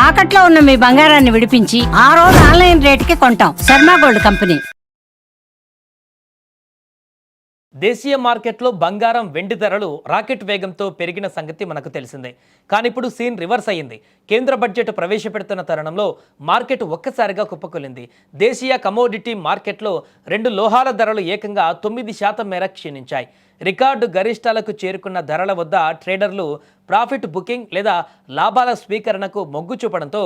తాకట్లో ఉన్న మీ బంగారాన్ని విడిపించి ఆ రోజు ఆన్లైన్ రేటుకి కొంటాం. Sharma gold company. దేశీయ మార్కెట్లో బంగారం వెండి ధరలు రాకెట్ వేగంతో పెరిగిన సంగతి మనకు తెలిసిందే. కానీ ఇప్పుడు సీన్ రివర్స్ అయ్యింది. కేంద్ర బడ్జెట్ ప్రవేశపెడుతున్న తరుణంలో మార్కెట్ ఒక్కసారిగా కుప్పకూలింది. దేశీయ కమోడిటీ మార్కెట్లో 2 లోహాల ధరలు ఏకంగా 9% మేర క్షీణించాయి. రికార్డు గరిష్టాలకు చేరుకున్న ధరల వద్ద ట్రేడర్లు ప్రాఫిట్ బుకింగ్ లేదా లాభాల స్వీకరణకు మొగ్గు చూపడంతో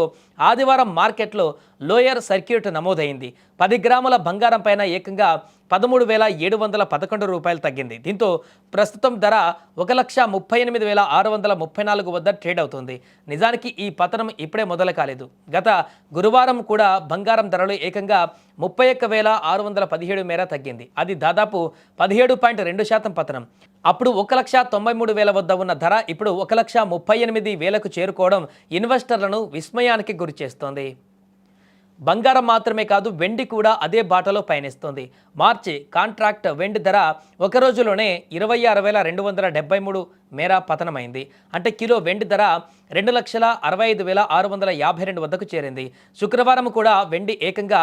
ఆదివారం మార్కెట్లో లోయర్ సర్క్యూట్ నమోదైంది. 10 గ్రాముల బంగారం పైన ఏకంగా 13,711 రూపాయలు తగ్గింది. దీంతో ప్రస్తుతం ధర 1,38,634 వద్ద ట్రేడ్ అవుతుంది. నిజానికి ఈ పతనం ఇప్పుడే మొదలు కాలేదు. గత గురువారం కూడా బంగారం ధరలు ఏకంగా 31,617 మేర తగ్గింది. అది దాదాపు 17.2% పతనం. అప్పుడు 1,93,000 వద్ద ఉన్న ధర ఇప్పుడు 1,38,000కు చేరుకోవడం ఇన్వెస్టర్లను విస్మయానికి గురిచేస్తోంది. బంగారం మాత్రమే కాదు, వెండి కూడా అదే బాటలో పయనిస్తోంది. మార్చి కాంట్రాక్ట్ వెండి ధర ఒక రోజులోనే 26,273 మేర పతనమైంది. అంటే కిలో వెండి ధర 2,65,652 వద్దకు చేరింది. శుక్రవారం కూడా వెండి ఏకంగా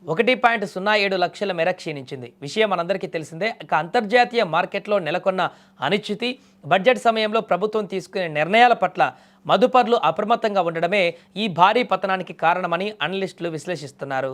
1.07 లక్షల మేర క్షీణించింది. విషయం మనందరికీ తెలిసిందే. ఇక అంతర్జాతీయ మార్కెట్లో నెలకొన్న అనిశ్చితి, బడ్జెట్ సమయంలో ప్రభుత్వం తీసుకునే నిర్ణయాల పట్ల మదుపర్లు అప్రమత్తంగా ఉండడమే ఈ భారీ పతనానికి కారణమని అనలిస్టులు విశ్లేషిస్తున్నారు.